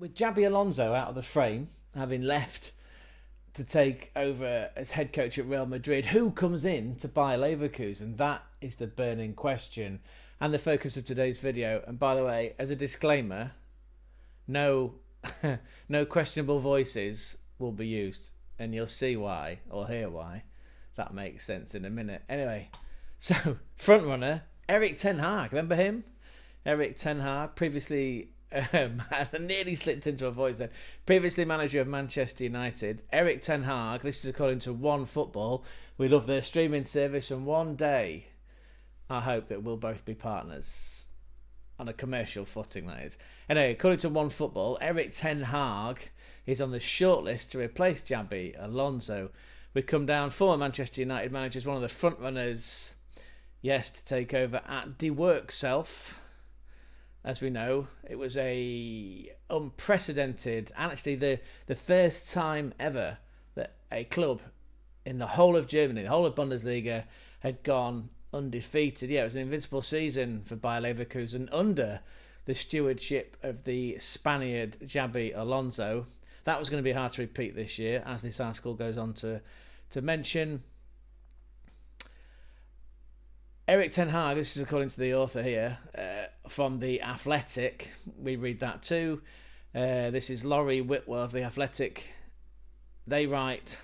With Xabi Alonso out of the frame, having left to take over as head coach at Real Madrid, who comes in to buy Leverkusen? That is the burning question and the focus of today's video. And by the way, as a disclaimer, no no questionable voices will be used, and you'll see why, or hear why. That makes sense in a minute. Anyway, so front runner Erik ten Hag, remember him? Erik ten Hag, previously I nearly slipped into a voice then. Previously manager of Manchester United. Erik ten Hag, this is according to One Football. We love their streaming service, and one day I hope that we'll both be partners on a commercial footing, that is. Anyway, according to One Football, Erik ten Hag is on the shortlist to replace Xabi Alonso. We come down, former Manchester United managers, one of the front runners, yes, to take over at De Work Self. As we know, it was a unprecedented, and actually the first time ever that a club in the whole of Germany, the whole of Bundesliga, had gone undefeated. Yeah, it was an invincible season for Bayer Leverkusen under the stewardship of the Spaniard Xabi Alonso. That was going to be hard to repeat this year, as this article goes on to mention. Erik ten Hag, this is according to the author here, from The Athletic. We read that too. This is Laurie Whitworth, The Athletic. They write,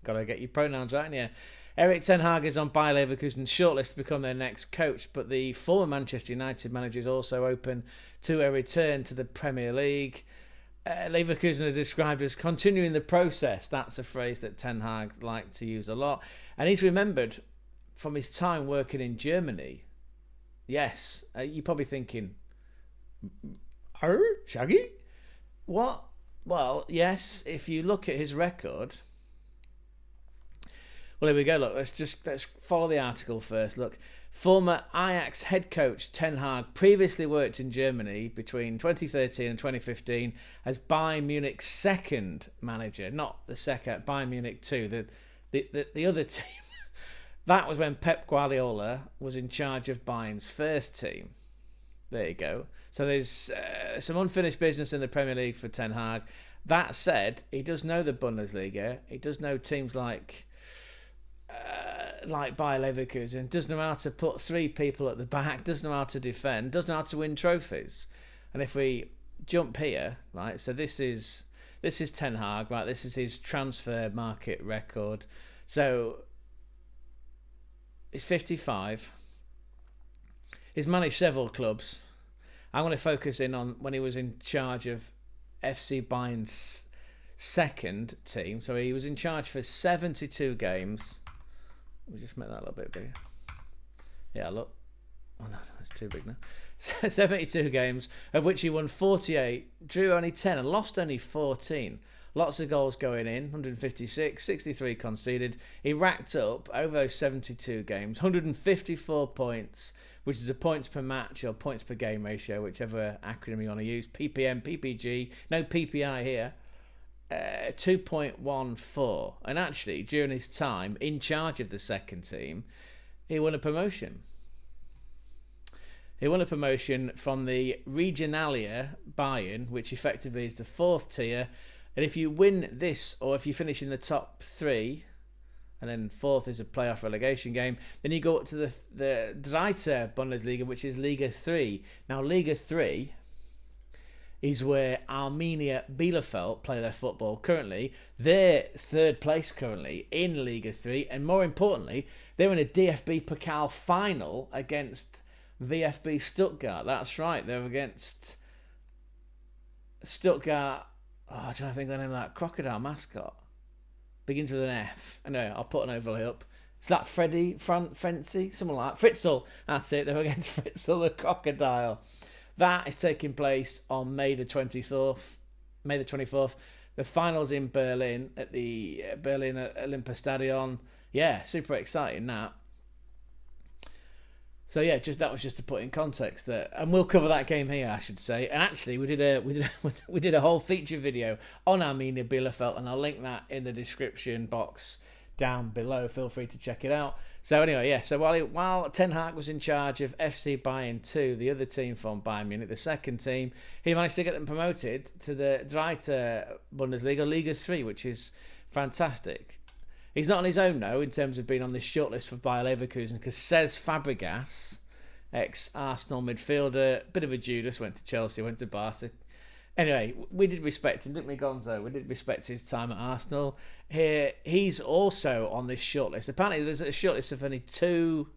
gotta get your pronouns right in here. Erik ten Hag is on Bayer Leverkusen's shortlist to become their next coach, but the former Manchester United manager is also open to a return to the Premier League. Leverkusen are described as continuing the process. That's a phrase that ten Hag liked to use a lot. And he's remembered from his time working in Germany. Yes, you're probably thinking, Shaggy? What? Well, yes, if you look at his record. Well, here we go. Look, let's follow the article first. Look, former AJAX head coach Ten Hag previously worked in Germany between 2013 and 2015 as Bayern Munich's second manager, not the second, Bayern Munich II, the other team. That was when Pep Guardiola was in charge of Bayern's first team. There you go. So there's some unfinished business in the Premier League for Ten Hag. That said, he does know the Bundesliga. He does know teams like Bayer Leverkusen. Does know how to put three people at the back. Does know how to defend. Does know how to win trophies. And if we jump here, right? So this is Ten Hag, right? This is his transfer market record. So he's 55. He's managed several clubs. I'm going to focus in on when he was in charge of FC Bayern's second team. So he was in charge for 72 games. Let me just make that a little bit bigger. Yeah, look. Oh no, that's too big now. 72 games, of which he won 48, drew only 10 and lost only 14. Lots of goals going in, 156, 63 conceded. He racked up, over those 72 games, 154 points, which is a points per match or points per game ratio, whichever acronym you want to use. PPM, PPG, no PPI here. 2.14. And actually, during his time in charge of the second team, he won a promotion. He won a promotion from the Regionalliga Bayern, which effectively is the fourth tier. And if you win this, or if you finish in the top three, and then fourth is a playoff relegation game, then you go up to the Dritte Bundesliga, which is Liga 3. Now, Liga 3 is where Arminia Bielefeld play their football currently. They're third place currently in Liga 3. And more importantly, they're in a DFB Pokal final against VfB Stuttgart. That's right, they're against Stuttgart. I'm trying to think of the name of that crocodile mascot. Begins with an F. Anyway, I'll put an overlay up. Is that Frenzy? Something like that. Fritzl. That's it. They're against Fritzl the crocodile. That is taking place on May the 24th. The finals in Berlin at the Berlin Olympiastadion. Yeah, super exciting that. So yeah, that was just to put in context that, and we'll cover that game here, I should say. And actually, we did a whole feature video on Arminia Bielefeld, and I'll link that in the description box down below. Feel free to check it out. So anyway, yeah. So while Ten Hag was in charge of FC Bayern 2, the other team from Bayern Munich, the second team, he managed to get them promoted to the Zweite Bundesliga, Liga 3, which is fantastic. He's not on his own, though, in terms of being on this shortlist for Bayer Leverkusen, because Cesc Fabregas, ex-Arsenal midfielder, bit of a Judas, went to Chelsea, went to Barca. Anyway, we did respect him, didn't we, Gonzo? We did respect his time at Arsenal. Here, he's also on this shortlist. Apparently, there's a shortlist of only two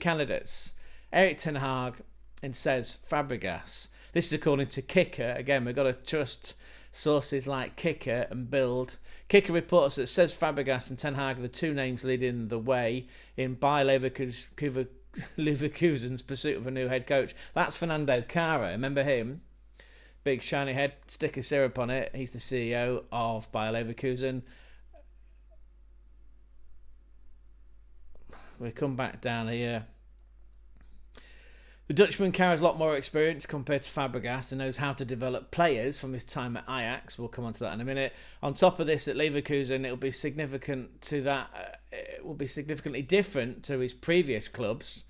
candidates: Erik Ten Hag and Cesc Fabregas. This is according to Kicker. Again, we've got to trust sources like Kicker and Build. Kicker reports that Cesc Fabregas and Ten Hag are the two names leading the way in Bayer Leverkusen's pursuit of a new head coach. That's Fernando Cara. Remember him? Big shiny head, stick of syrup on it. He's the CEO of Bayer Leverkusen. We come back down here. The Dutchman carries a lot more experience compared to Fabregas and knows how to develop players from his time at Ajax. We'll come on to that in a minute. On top of this, at Leverkusen, it will be significant to that. It will be significantly different to his previous clubs,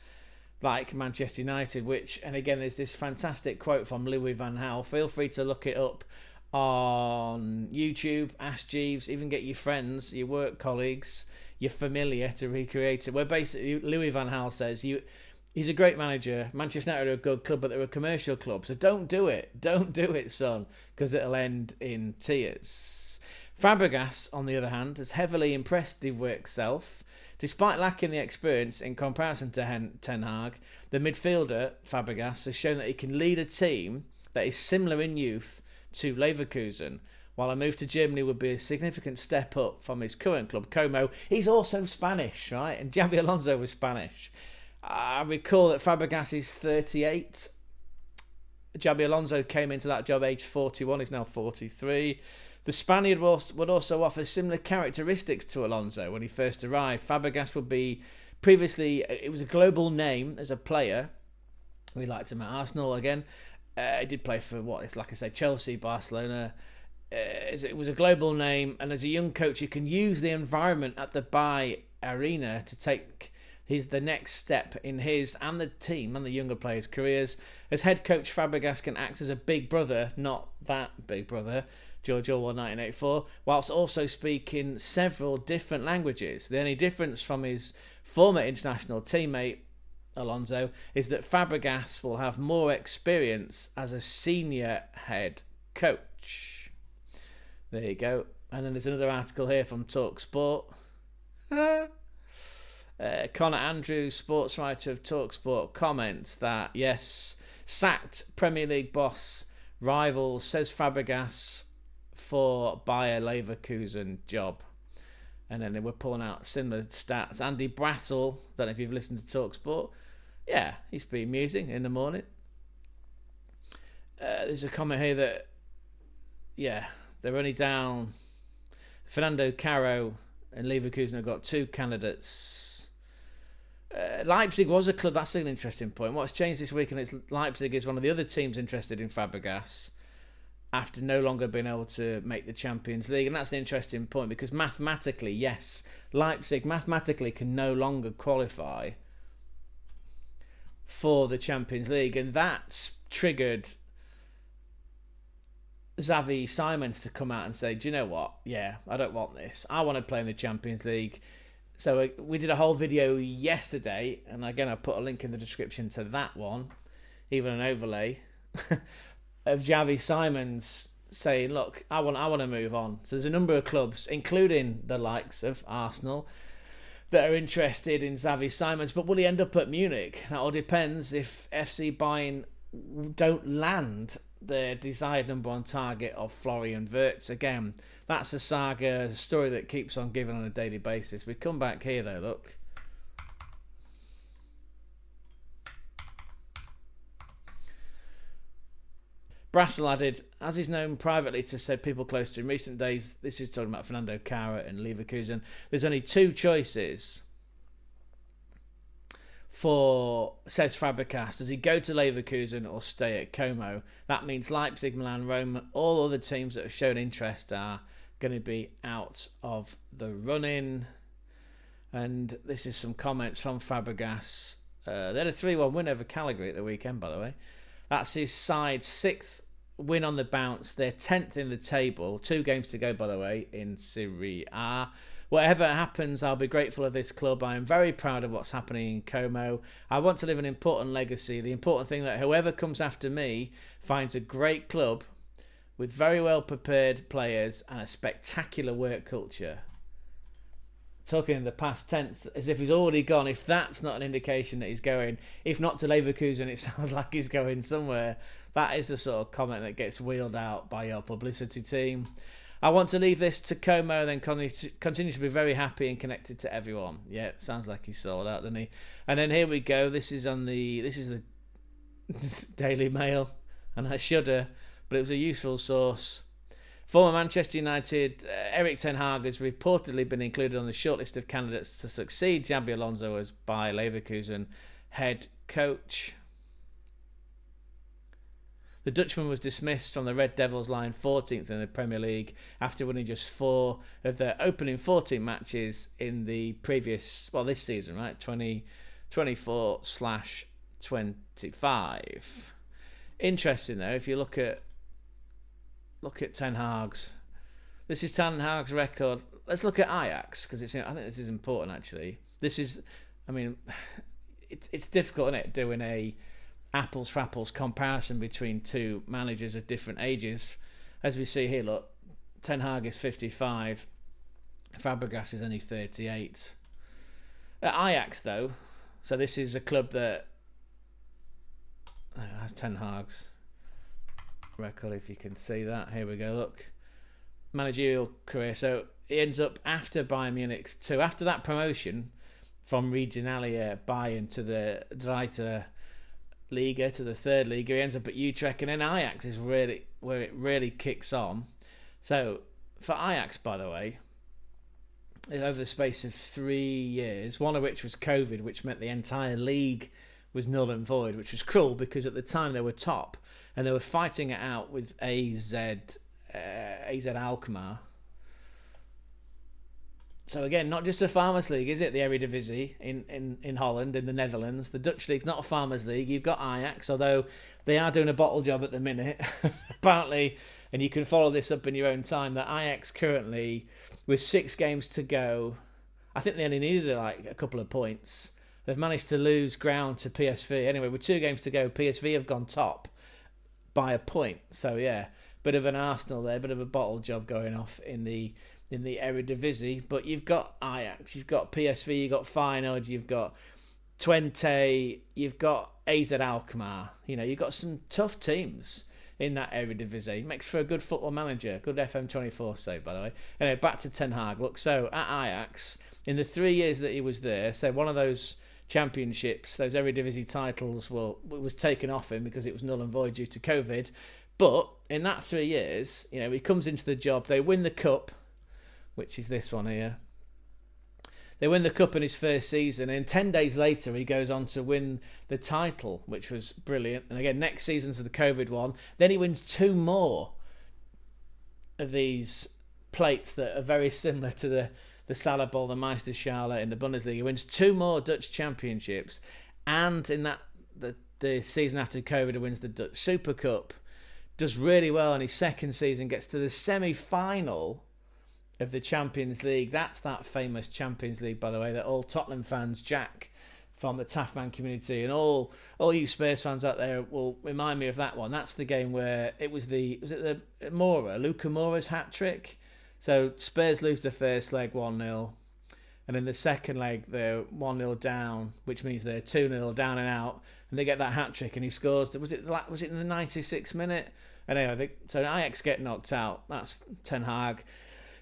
like Manchester United. And again, there's this fantastic quote from Louis van Gaal. Feel free to look it up on YouTube. Ask Jeeves. Even get your friends, your work colleagues, your familiar to recreate it. Where basically Louis van Gaal says he's a great manager. Manchester United are a good club, but they're a commercial club. So don't do it. Don't do it, son, because it'll end in tears. Fabregas, on the other hand, has heavily impressed the work self. Despite lacking the experience in comparison to Ten Hag, the midfielder, Fabregas, has shown that he can lead a team that is similar in youth to Leverkusen, while a move to Germany would be a significant step up from his current club, Como. He's also Spanish, right? And Xabi Alonso was Spanish. I recall that Fabregas is 38. Xabi Alonso came into that job age 41. He's now 43. The Spaniard would also offer similar characteristics to Alonso when he first arrived. Fabregas would be previously, it was a global name as a player. We liked him at Arsenal again. He did play for like I say, Chelsea, Barcelona. It was a global name, and as a young coach, you can use the environment at the Bay Arena to take the next step in his and the team and the younger players' careers. As head coach, Fabregas can act as a big brother, not that big brother, George Orwell 1984, whilst also speaking several different languages. The only difference from his former international teammate, Alonso, is that Fabregas will have more experience as a senior head coach. There you go. And then there's another article here from TalkSport. Connor Andrews, sports writer of TalkSport, comments that, yes, sacked Premier League boss rivals, says Fabregas, for Bayer Leverkusen job. And then we're pulling out similar stats. Andy Brassel, don't know if you've listened to TalkSport. Yeah, he's been musing in the morning. There's a comment here that, yeah, they're only down. Fernando Caro and Leverkusen have got two candidates. Leipzig was a club. That's an interesting point. What's changed this week, and it's Leipzig is one of the other teams interested in Fabregas after no longer being able to make the Champions League. And that's an interesting point because mathematically, yes, Leipzig mathematically can no longer qualify for the Champions League. And that's triggered Xavi Simons to come out and say, do you know what? Yeah, I don't want this. I want to play in the Champions League. So we did a whole video yesterday, and again, I put a link in the description to that one, even an overlay, of Xavi Simons saying, look, I want to move on. So there's a number of clubs, including the likes of Arsenal, that are interested in Xavi Simons. But will he end up at Munich? That all depends if FC Bayern don't land their desired number one target of Florian Wirtz. Again, that's a saga, a story that keeps on giving on a daily basis. We come back here though, look. Brassel added, as is known privately to said people close to in recent days, this is talking about Fernando Cara and Leverkusen, there's only two choices for, says Fabregas, does he go to Leverkusen or stay at Como? That means Leipzig, Milan, Rome, all other teams that have shown interest are going to be out of the running. And this is some comments from Fabregas. They had a 3-1 win over Cagliari at the weekend, by the way. That's his side's 6th win on the bounce. They're 10th in the table. 2 games to go, by the way, in Serie A. Whatever happens, I'll be grateful of this club. I am very proud of what's happening in Como. I want to leave an important legacy. The important thing that whoever comes after me finds a great club with very well prepared players and a spectacular work culture. Talking in the past tense as if he's already gone. If that's not an indication that he's going, if not to Leverkusen, it sounds like he's going somewhere. That is the sort of comment that gets wheeled out by your publicity team. I want to leave this to Como, then continue to be very happy and connected to everyone. Yeah, sounds like he's sold out, doesn't he? And then here we go. This is the Daily Mail, and I shudder, but it was a useful source. Former Manchester United, Erik ten Hag has reportedly been included on the shortlist of candidates to succeed Xabi Alonso as Bayer Leverkusen head coach. The Dutchman was dismissed from the Red Devils line 14th in the Premier League after winning just 4 of their opening 14 matches in the previous, this season, right? 2024/25. Interesting though, if you look at Ten Hag's. This is Ten Hag's record. Let's look at Ajax because I think this is important actually. It's difficult, isn't it, doing a apples for apples comparison between 2 managers of different ages. As we see here, look, Ten Hag is 55, Fabregas is only 38. At Ajax though, so this is a club that has Ten Hag's record, if you can see that. Here we go, look. Managerial career. So he ends up after Bayern Munich II, after that promotion from Regionalliga Bayern to the Dritte Liga, to the 3rd Liga, he ends up at Utrecht, and then Ajax is really where it really kicks on. So for Ajax, by the way, over the space of 3 years, one of which was COVID, which meant the entire league was null and void, which was cruel because at the time they were top and they were fighting it out with AZ Alkmaar. So again, not just a farmers league, is it? The Eredivisie in Holland, in the Netherlands. The Dutch league's not a farmers league. You've got Ajax, although they are doing a bottle job at the minute, apparently. And you can follow this up in your own time. That Ajax currently, with 6 games to go, I think they only needed a couple of points. They've managed to lose ground to PSV. Anyway, with 2 games to go, PSV have gone top by a point. So yeah, bit of an Arsenal there, bit of a bottle job going off in the Eredivisie. But you've got Ajax, you've got PSV, you've got Feyenoord, you've got Twente, you've got AZ Alkmaar. You've got some tough teams in that Eredivisie. Makes for a good football manager. Good FM24 save, by the way. Anyway, back to Ten Hag. Look, so at Ajax, in the 3 years that he was there, so one of those championships, those Eredivisie titles, was taken off him because it was null and void due to COVID. But in that 3 years, he comes into the job. They win the cup, which is this one here. They win the cup in his first season, and 10 days later he goes on to win the title, which was brilliant. And again, next season's the COVID one. Then he wins 2 more of these plates that are very similar to the Salah Bowl, the Meisterschale in the Bundesliga. He wins 2 more Dutch championships, and in the season after COVID he wins the Dutch Super Cup. Does really well in his second season, gets to the semi-final of the Champions League. That's that famous Champions League, by the way, that all Tottenham fans, Jack from the Taffman community, and all you Spurs fans out there will remind me of that one. That's the game where it was Luka Moura's hat-trick. So Spurs lose the first leg 1-0, and in the second leg they're 1-0 down, which means they're 2-0 down and out, and they get that hat-trick and he scores. Was it in the 96th minute? Anyway, so Ajax get knocked out. That's Ten Hag.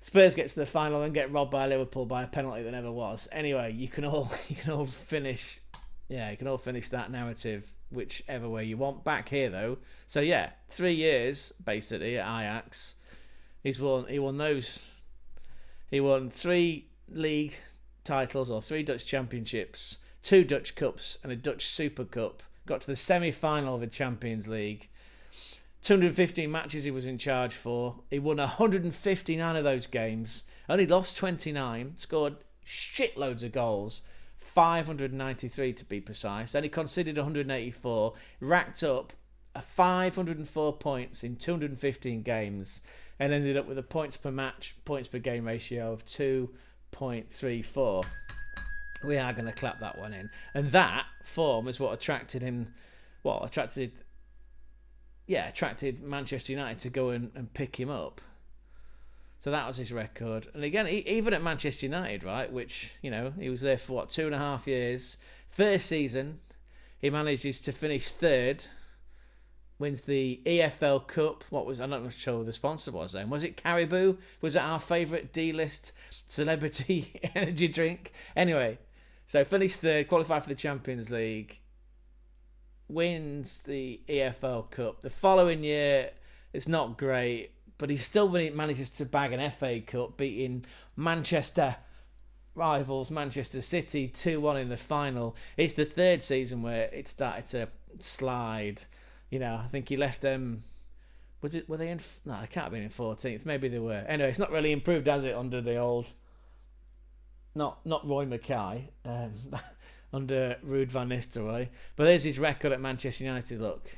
Spurs get to the final and get robbed by Liverpool by a penalty that never was. Anyway, you can all finish that narrative whichever way you want. Back here though, so yeah, 3 years basically at Ajax. He won 3 league titles or 3 Dutch championships, 2 Dutch cups and a Dutch Super Cup. Got to the semi-final of the Champions League. 215 matches he was in charge for. He won 159 of those games. Only lost 29. Scored shitloads of goals. 593 to be precise. Then he conceded 184. Racked up 504 points in 215 games. And ended up with a points per match, points per game ratio of 2.34. We are going to clap that one in. And that form is what attracted him. Well, attracted Manchester United to go and pick him up. So that was his record. And again, even at Manchester United, right, which, you know, he was there for 2.5 years. First season, he manages to finish third. Wins the EFL Cup. I'm not sure who the sponsor was then. Was it Caribou? Was it our favourite D-list celebrity energy drink? Anyway, so finished third, qualified for the Champions League. Wins the EFL Cup. The following year, it's not great, but he still manages to bag an FA Cup, beating Manchester rivals Manchester City 2-1 in the final. It's the third season where it started to slide. You know, I think he left them. Were they in? No, they can't have been in 14th. Maybe they were. Anyway, it's not really improved, has it, under the old. Not Roy Mackay, under Ruud van Nistelrooy. But there's his record at Manchester United. Look,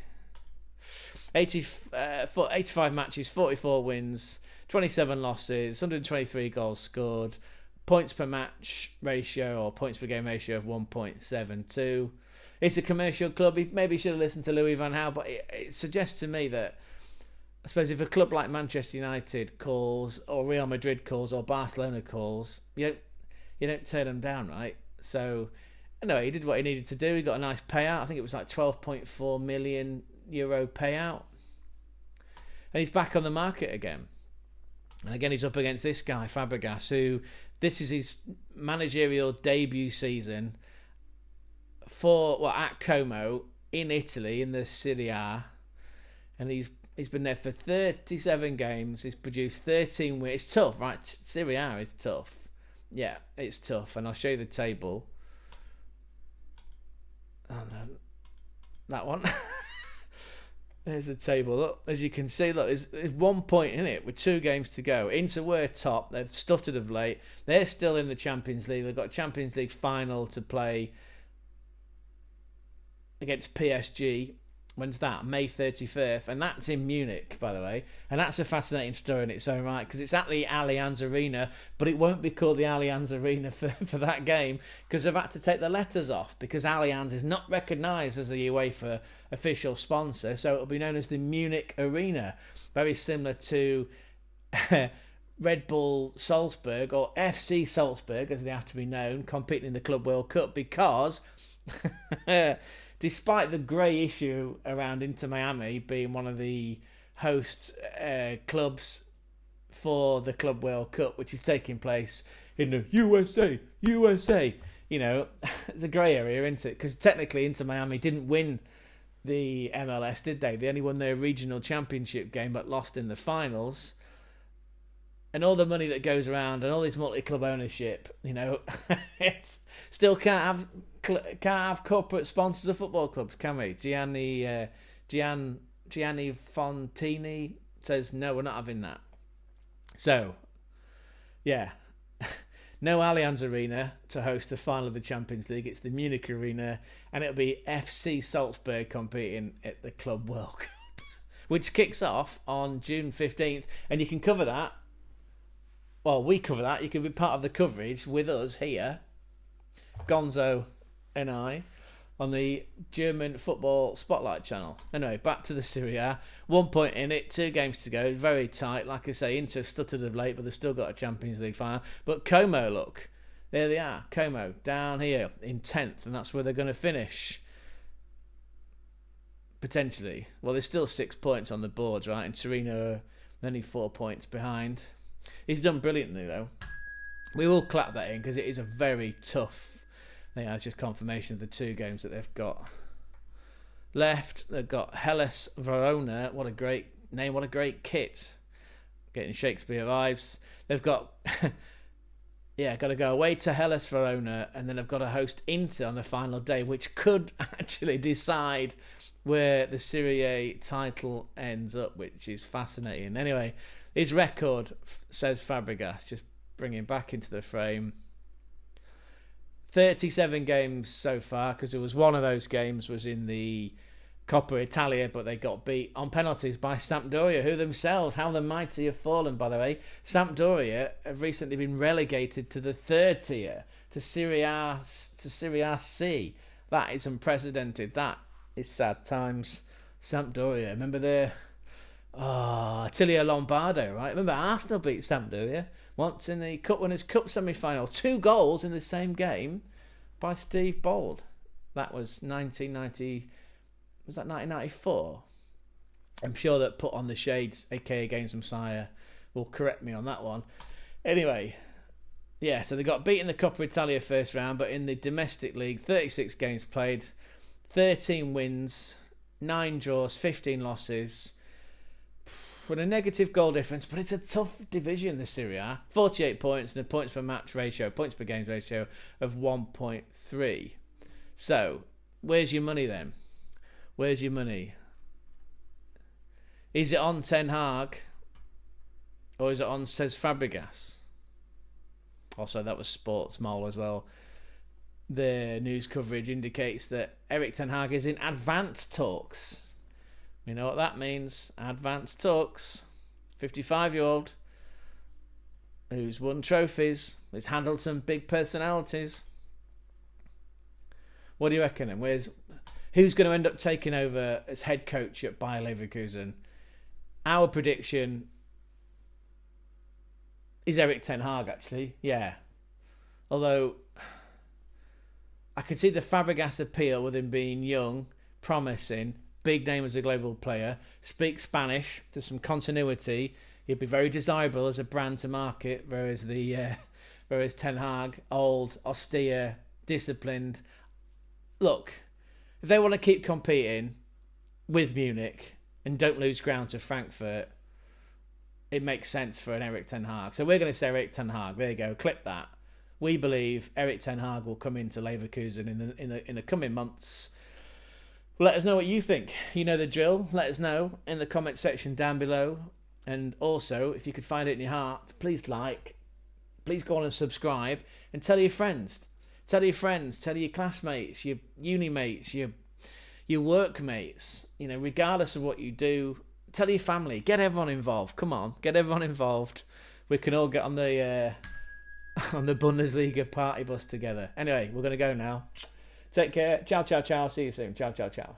85 matches, 44 wins, 27 losses, 123 goals scored, points per match ratio or points per game ratio of 1.72. It's a commercial club. He maybe should have listened to Louis van Gaal, but it suggests to me that, I suppose, if a club like Manchester United calls, or Real Madrid calls, or Barcelona calls, you don't turn them down, right? So, anyway, he did what he needed to do. He got a nice payout. I think it was like €12.4 million payout. And he's back on the market again. And again, he's up against this guy, Fabregas, who, this is his managerial debut season at Como in Italy in the Serie A, and he's been there for 37 games. He's produced 13 wins. It's tough, right? Serie A is tough. Yeah, it's tough, and I'll show you the table. Oh no, that one. There's the table. Look, as you can see, look, there's 1 point in it with 2 games to go. Inter were top. They've stuttered of late. They're still in the Champions League. They've got a Champions League final to play against PSG. When's that? May 31st. And that's in Munich, by the way. And that's a fascinating story in its own right, because it's at the Allianz Arena, but it won't be called the Allianz Arena for that game, because they've had to take the letters off, because Allianz is not recognised as a UEFA official sponsor, so it'll be known as the Munich Arena. Very similar to Red Bull Salzburg, or FC Salzburg, as they have to be known, competing in the Club World Cup, because despite the grey issue around Inter Miami being one of the host clubs for the Club World Cup, which is taking place in the USA, you know, it's a grey area, isn't it? Because technically Inter Miami didn't win the MLS, did they? They only won their regional championship game, but lost in the finals. And all the money that goes around and all this multi-club ownership, you know, it's still can't have corporate sponsors of football clubs, can we? Gianni Fontini says, no, we're not having that. So, yeah, no Allianz Arena to host the final of the Champions League. It's the Munich Arena, and it'll be FC Salzburg competing at the Club World Cup, which kicks off on June 15th, and you can cover that. Well, we cover that. You can be part of the coverage with us here, Gonzo and I, on the German Football Spotlight channel. Anyway, back to the Serie A. 1 point in it, 2 games to go. Very tight. Like I say, Inter stuttered of late, but they've still got a Champions League final. But Como, look. There they are. Como, down here in 10th, and that's where they're going to finish. Potentially. Well, there's still 6 points on the boards, right? And Torino are only 4 points behind. He's done brilliantly, though. We will clap that in, because it is a very tough. I think that's just confirmation of the 2 games that they've got left. They've got Hellas Verona. What a great name. What a great kit. Getting Shakespeare vibes. They've got yeah, got to go away to Hellas Verona, and then I've got to host Inter on the final day, which could actually decide where the Serie A title ends up, which is fascinating. Anyway, his record, says Fabregas, just bring him back into the frame. 37 games so far, because it was one of those games was in the Coppa Italia, but they got beat on penalties by Sampdoria, who themselves, how the mighty have fallen, by the way. Sampdoria have recently been relegated to the third tier, to Serie A C. That is unprecedented. That is sad times. Sampdoria. Remember Attilio Lombardo, right? Remember Arsenal beat Sampdoria once in the Cup Winners' Cup semi-final. 2 goals in the same game by Steve Bold. That was 1990. Was that 1994? I'm sure that Put on the Shades, aka Games Messiah, will correct me on that one. Anyway, yeah, so they got beat in the Coppa Italia first round, but in the domestic league, 36 games played, 13 wins, 9 draws, 15 losses, with a negative goal difference, but it's a tough division, the Serie A. 48 points and a points per match ratio, points per games ratio of 1.3. So, where's your money then? Where's your money? Is it on Ten Hag? Or is it on, says Fabregas? Also, that was Sports Mole as well. The news coverage indicates that Erik Ten Hag is in advanced talks. You know what that means? Advanced talks. 55-year-old who's won trophies, has handled some big personalities. What do you reckon? And who's going to end up taking over as head coach at Bayer Leverkusen? Our prediction is Erik Ten Hag, actually. Yeah. Although, I can see the Fabregas appeal with him being young, promising, big name as a global player, speaks Spanish, there's some continuity. He'd be very desirable as a brand to market, whereas Ten Hag, old, austere, disciplined. Look, if they want to keep competing with Munich and don't lose ground to Frankfurt, it makes sense for an Erik Ten Hag. So we're going to say Erik Ten Hag. There you go. Clip that. We believe Erik Ten Hag will come into Leverkusen in the coming months. Let us know what you think. You know the drill. Let us know in the comment section down below. And also, if you could find it in your heart, please please go on and subscribe, and tell your friends. Tell your friends, tell your classmates, your uni mates, your workmates, regardless of what you do. Tell your family. Get everyone involved. Come on, get everyone involved. We can all get on the Bundesliga party bus together. Anyway, we're going to go now. Take care. Ciao, ciao, ciao. See you soon. Ciao, ciao, ciao.